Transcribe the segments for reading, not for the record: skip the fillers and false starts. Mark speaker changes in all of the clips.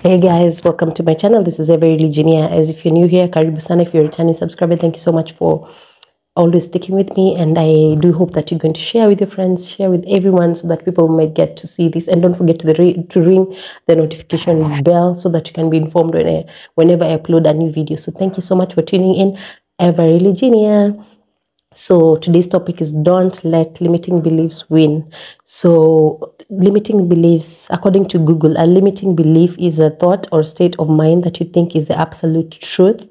Speaker 1: Hey guys, welcome to my channel. This is Everly Junior. As if you're new here, karibu sana. If you're a returning subscriber, thank you so much for always sticking with me, and I do hope that you're going to share with your friends, share with everyone, so that people might get to see this. And don't forget to ring the notification bell so that you can be informed whenever I upload a new video. So thank you so much for tuning in. Everly Junior. So today's topic is don't let limiting beliefs win. So limiting beliefs, according to Google, a limiting belief is a thought or state of mind that you think is the absolute truth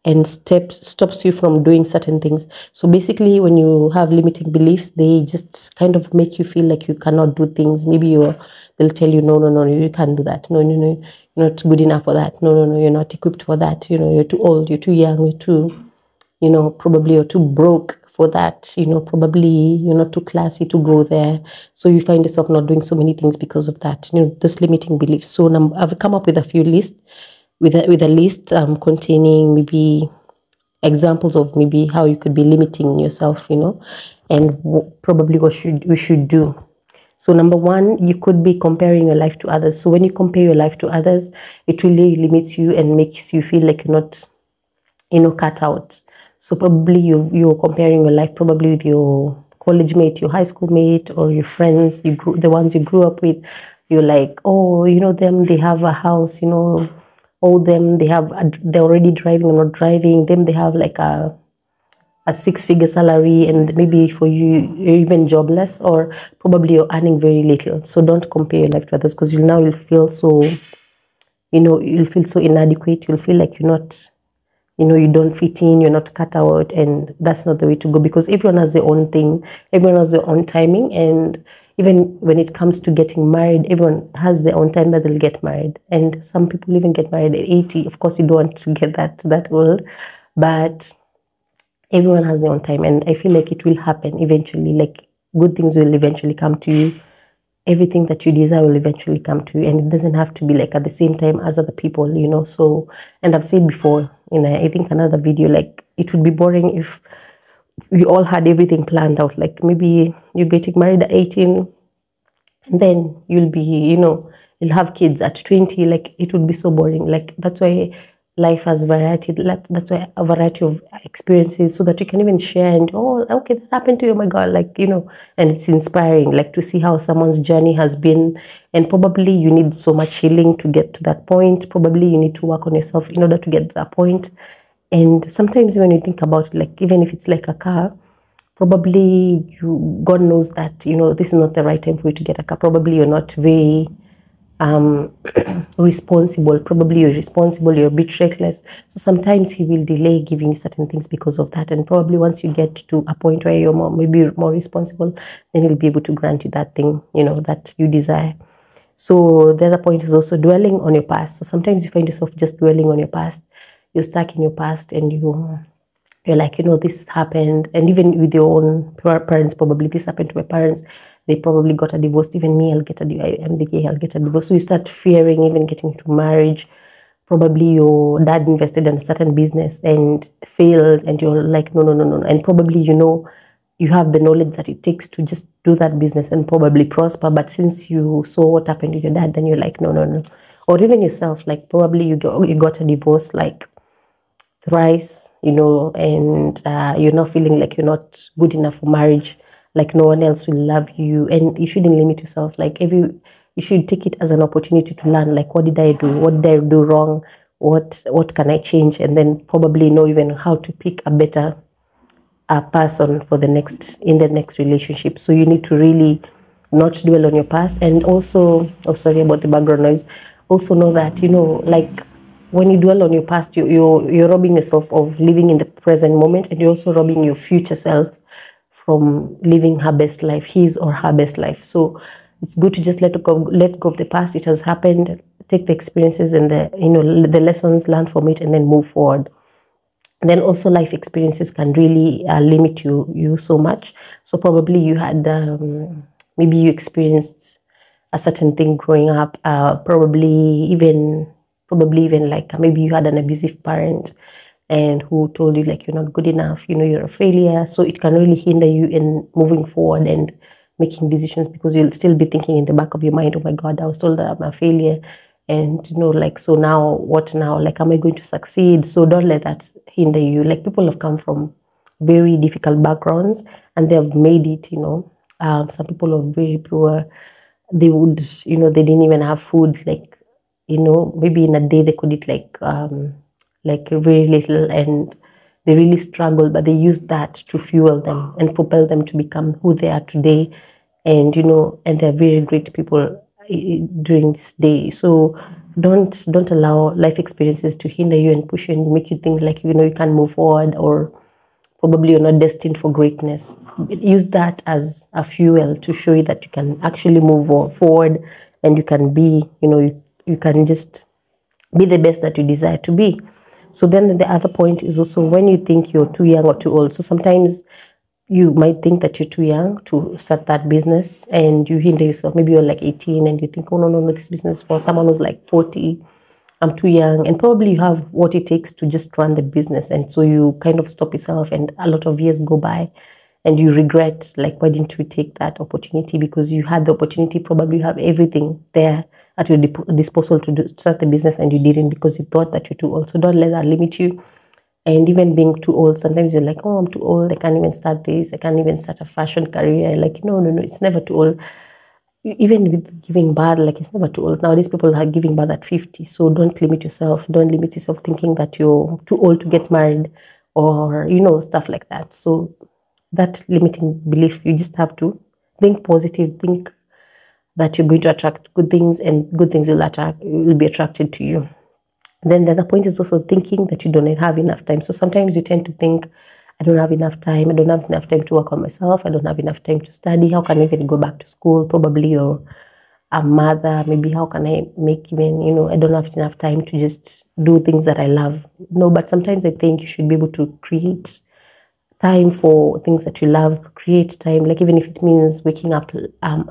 Speaker 1: and stops you from doing certain things. So basically, when you have limiting beliefs, they just kind of make you feel like you cannot do things. Maybe they'll tell you, no, you can't do that. No, you're not good enough for that. No, you're not equipped for that. You're too old, you're too young, you're too, probably you're too broke for that, probably you're not too classy to go there. So you find yourself not doing so many things because of that, those limiting beliefs. So I've come up with a few lists, with a list containing maybe examples of maybe how you could be limiting yourself, and probably what we should do. So number one, you could be comparing your life to others. So when you compare your life to others, it really limits you and makes you feel like you're not, cut out. So probably you're comparing your life probably with your college mate, your high school mate, or your friends, the ones you grew up with. You're like, oh, them, they have a house, all them, they're already driving, I'm not driving. Them, they have like a 6-figure salary, and maybe for you, you're even jobless, or probably you're earning very little. So don't compare your life to others, because you'll feel so, you'll feel so inadequate. You'll feel like you're not, you don't fit in, you're not cut out, and that's not the way to go, because everyone has their own thing, everyone has their own timing. And even when it comes to getting married, everyone has their own time that they'll get married, and some people even get married at 80. Of course, you don't want to get that to that old, but everyone has their own time, and I feel like it will happen eventually. Like, good things will eventually come to you. Everything that you desire will eventually come to you, and it doesn't have to be like at the same time as other people, So, and I've said before in I think another video, like, it would be boring if we all had everything planned out. Like, maybe you're getting married at 18, and then you'll be, you'll have kids at 20. Like, it would be so boring. Like, that's why life has variety. That's why a variety of experiences, so that you can even share, and, oh, okay, that happened to you, oh my God, like, and it's inspiring, like, to see how someone's journey has been. And probably you need so much healing to get to that point. Probably you need to work on yourself in order to get to that point. And sometimes when you think about it, like, even if it's like a car, probably God knows that, this is not the right time for you to get a car. Probably you're not very responsible. Probably you're responsible, you're a bit reckless. So sometimes he will delay giving you certain things because of that. And probably once you get to a point where you're maybe more responsible, then he'll be able to grant you that thing, that you desire. So the other point is also dwelling on your past. So sometimes you find yourself just dwelling on your past. You're stuck in your past, and you're like, this happened. And even with your own parents, probably this happened to my parents. They probably got a divorce. Even me, I'll get a divorce. So you start fearing even getting into marriage. Probably your dad invested in a certain business and failed, and you're like, no. And probably, you have the knowledge that it takes to just do that business and probably prosper. But since you saw what happened to your dad, then you're like, no. Or even yourself, like, probably you got a divorce like thrice, and you're not feeling like you're not good enough for marriage. Like, no one else will love you, and you shouldn't limit yourself. Like, you should take it as an opportunity to learn. Like, what did I do? What did I do wrong? What can I change? And then probably know even how to pick a better person for in the next relationship. So you need to really not dwell on your past. And also, oh, sorry about the background noise. Also know that, like, when you dwell on your past, you're robbing yourself of living in the present moment, and you're also robbing your future self from living her best life, his or her best life. So it's good to just let go of the past. It has happened. Take the experiences and the lessons, learn from it, and then move forward. And then also, life experiences can really limit you so much. So probably you had maybe you experienced a certain thing growing up. Probably even like maybe you had an abusive parent, and who told you like you're not good enough, you're a failure. So it can really hinder you in moving forward and making decisions, because you'll still be thinking in the back of your mind, oh my God, I was told that I'm a failure, and like, so now what now, like, am I going to succeed? So don't let that hinder you. Like, people have come from very difficult backgrounds and they have made it. Some people are very poor. They would, they didn't even have food, like, maybe in a day they could eat like very little, and they really struggled, but they used that to fuel them and propel them to become who they are today. And and they're very great people during this day. So don't allow life experiences to hinder you and push you and make you think like you can't move forward, or probably you're not destined for greatness. Use that as a fuel to show you that you can actually move forward, and you can be, you can just be the best that you desire to be. So then the other point is also when you think you're too young or too old. So sometimes you might think that you're too young to start that business, and you hinder yourself. Maybe you're like 18 and you think, oh, no, this business is for someone who's like 40. I'm too young. And probably you have what it takes to just run the business. And so you kind of stop yourself, and a lot of years go by and you regret, like, why didn't you take that opportunity? Because you had the opportunity, probably you have everything there at your disposal to start the business, and you didn't because you thought that you're too old. So don't let that limit you. And even being too old, sometimes you're like, oh, I'm too old, I can't even start this, I can't even start a fashion career. Like, no, it's never too old. Even with giving birth, like, it's never too old. Nowadays people are giving birth at 50. So don't limit yourself. Don't limit yourself thinking that you're too old to get married, or stuff like that. So that limiting belief, you just have to think positive, think that you're going to attract good things, and good things will be attracted to you. Then the other point is also thinking that you don't have enough time. So sometimes you tend to think, I don't have enough time. I don't have enough time to work on myself. I don't have enough time to study. How can I even go back to school? Probably you're a mother. Maybe how can I make even, I don't have enough time to just do things that I love. No, but sometimes I think you should be able to create time for things that you love. Create time, like even if it means waking up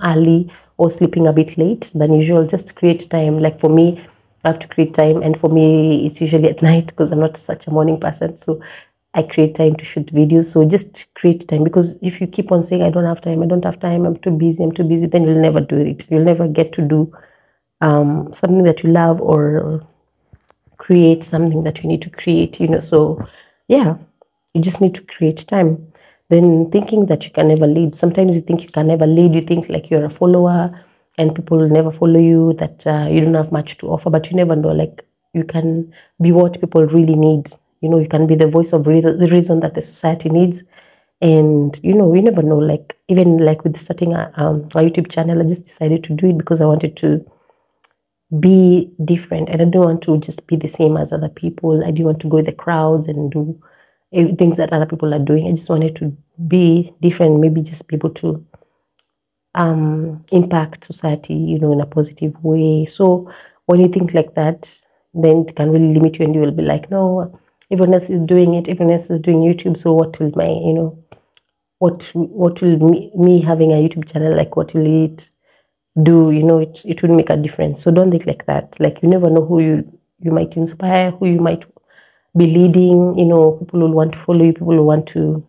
Speaker 1: early or sleeping a bit late than usual, just create time. Like for me, I have to create time, and for me it's usually at night because I'm not such a morning person. So I create time to shoot videos. So just create time, because if you keep on saying I don't have time, I'm too busy, then you'll never do it. You'll never get to do something that you love, or create something that you need to create, so yeah, you just need to create time. Then thinking that you can never lead. Sometimes you think you can never lead. You think like you're a follower and people will never follow you, that you don't have much to offer, but you never know, like, you can be what people really need. You can be the voice of the reason that the society needs. And you never know, like, even like with starting a YouTube channel, I just decided to do it because I wanted to be different. I didn't want to just be the same as other people. I didn't want to go with the crowds and do things that other people are doing. I just wanted to be different, maybe just be able to impact society, in a positive way. So when you think like that, then it can really limit you, and you will be like, no, everyone else is doing it. Everyone else is doing YouTube. So what will my, what will me having a YouTube channel, like, what will it do? It will make a difference. So don't think like that. Like, you never know who you might inspire, who you might be leading. People will want to follow you. People will want to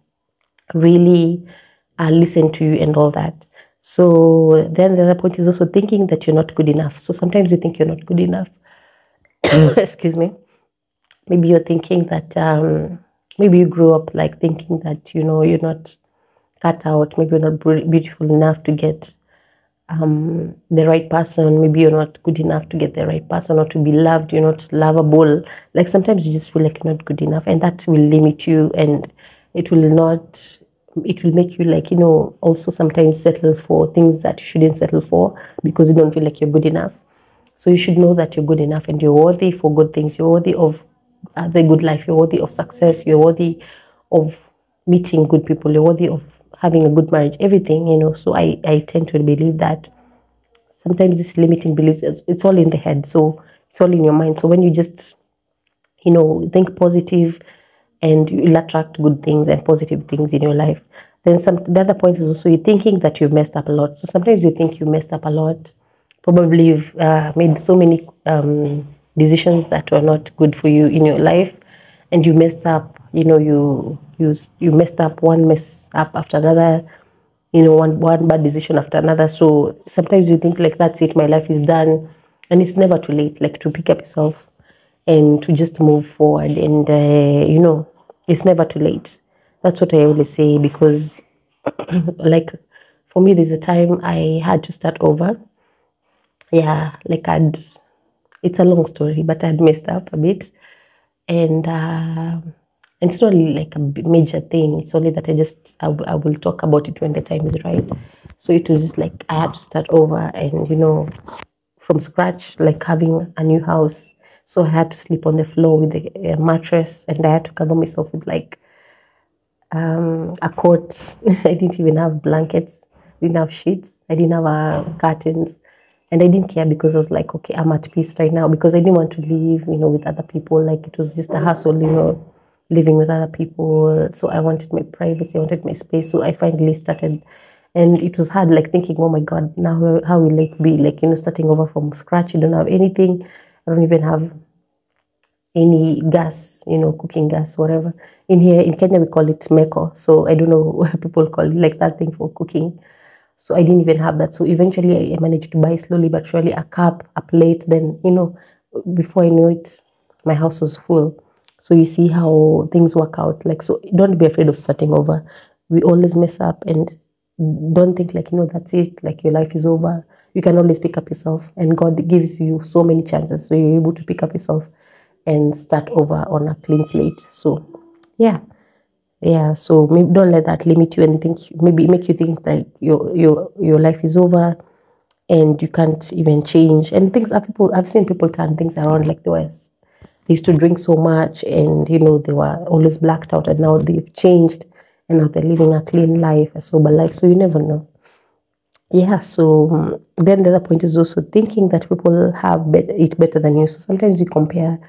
Speaker 1: really listen to you and all that. So then the other point is also thinking that you're not good enough. So sometimes you think you're not good enough. Excuse me. Maybe you're thinking that maybe you grew up like thinking that you're not cut out. Maybe you're not beautiful enough to get the right person. Maybe you're not good enough to get the right person, or to be loved. You're not lovable. Like, sometimes you just feel like you're not good enough, and that will limit you, and it will make you, like, also sometimes settle for things that you shouldn't settle for, because you don't feel like you're good enough. So you should know that you're good enough, and you're worthy for good things. You're worthy of the good life. You're worthy of success. You're worthy of meeting good people. You're worthy of having a good marriage, everything, So I tend to believe that sometimes this limiting beliefs, it's all in the head. So it's all in your mind. So when you just, think positive, and you'll attract good things and positive things in your life. Then the other point is also you're thinking that you've messed up a lot. So sometimes you think you messed up a lot. Probably you've made so many decisions that were not good for you in your life, and you messed up. You messed up, one mess up after another. One bad decision after another. So sometimes you think like, that's it, my life is done. And it's never too late, like, to pick up yourself and to just move forward. And, it's never too late. That's what I always say, because, like, for me, there's a time I had to start over. Yeah, like, it's a long story, but I'd messed up a bit. And it's not really like a major thing. It's only that I will talk about it when the time is right. So it was just like I had to start over, and from scratch, like having a new house. So I had to sleep on the floor with a mattress, and I had to cover myself with like a coat. I didn't even have blankets, didn't have sheets, I didn't have curtains. And I didn't care, because I was like, okay, I'm at peace right now, because I didn't want to live, with other people. Like, it was just a hassle, living with other people. So I wanted my privacy, I wanted my space. So I finally started, and it was hard, like thinking, oh my God, now how will it be? Like, starting over from scratch. You don't have anything. I don't even have any gas, cooking gas, whatever. In here in Kenya, we call it meko. So I don't know where people call it, like that thing for cooking. So I didn't even have that. So eventually I managed to buy, slowly but surely, a cup, a plate. Then, before I knew it, my house was full. So you see how things work out. Like, so don't be afraid of starting over. We always mess up, and don't think like, that's it, like your life is over. You can always pick up yourself, and God gives you so many chances. So you're able to pick up yourself and start over on a clean slate. So yeah, so maybe don't let that limit you, and maybe make you think that your life is over and you can't even change. And I've seen people turn things around. Like, they used to drink so much, and they were always blacked out, and now they've changed, and now they're living a clean life, a sober life. So you never know. Yeah, so then the other point is also thinking that people have it better than you. So sometimes you compare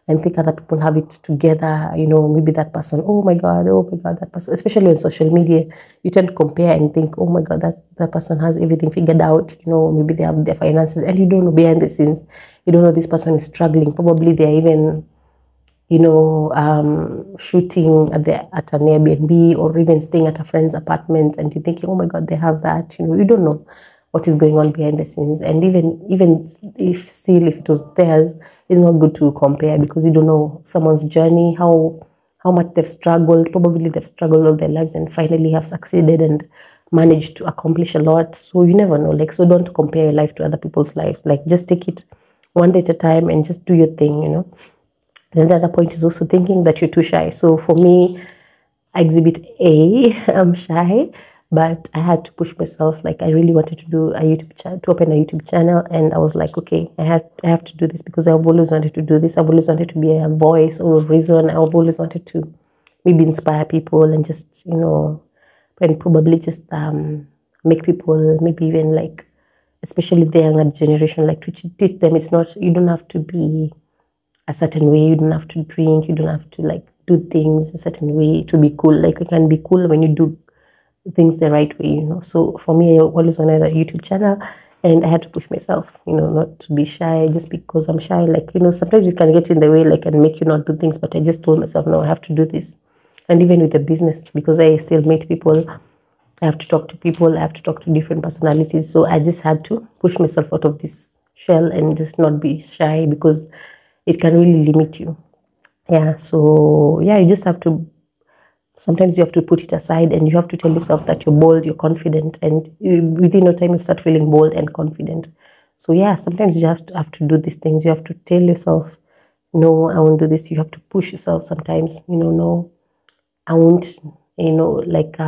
Speaker 1: and think other people have it together. Maybe that person, oh my God, that person. Especially on social media, you tend to compare and think, oh my God, that person has everything figured out. Maybe they have their finances, and you don't know behind the scenes. You don't know this person is struggling. Probably they're even shooting at an Airbnb, or even staying at a friend's apartment, and you're thinking, oh my God, they have that. You don't know what is going on behind the scenes. And even if it was theirs, it's not good to compare, because you don't know someone's journey, how much they've struggled. Probably they've struggled all their lives and finally have succeeded and managed to accomplish a lot. So you never know. Like, so don't compare your life to other people's lives. Like, just take it one day at a time and just do your thing. Then the other point is also thinking that you're too shy. So for me, exhibit A, I'm shy, but I had to push myself. Like, I really wanted to do a YouTube channel, to open a YouTube channel, and I was like, okay, I have to do this, because I've always wanted to do this. I've always wanted to be a voice of reason. I've always wanted to maybe inspire people, and just and probably just make people, maybe even like, especially the younger generation, like, to teach them it's not, you don't have to be a certain way, you don't have to drink, you don't have to like do things a certain way to be cool. Like, you can be cool when you do things the right way. So for me, I always wanted a YouTube channel, and I had to push myself, not to be shy. Just because I'm shy, like, sometimes it can get in the way, like, and make you not do things. But I just told myself, no, I have to do this. And even with the business, because I still meet people, I have to talk to people, I have to talk to different personalities. So I just had to push myself out of this shell and just not be shy, because it can really limit you. Yeah, so yeah, you just have to, sometimes you have to put it aside, and you have to tell yourself that you're bold, you're confident, and within no time you start feeling bold and confident. So yeah, sometimes you have to do these things. You have to tell yourself, no, I won't do this. You have to push yourself sometimes, no, I won't, like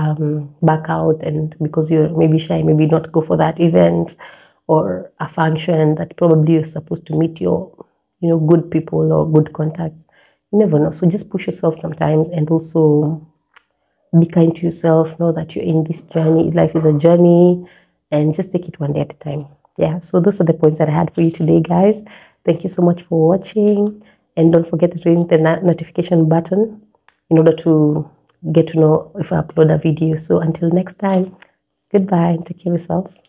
Speaker 1: back out, and because you're maybe shy, maybe not go for that event or a function that probably you're supposed to meet your good people or good contacts. You never know. So just push yourself sometimes, and also be kind to yourself. Know that you're in this journey. Life is a journey, and just take it one day at a time. Yeah, so those are the points that I had for you today, guys. Thank you so much for watching, and don't forget to ring the notification button in order to get to know if I upload a video. So until next time, goodbye, and take care of yourselves.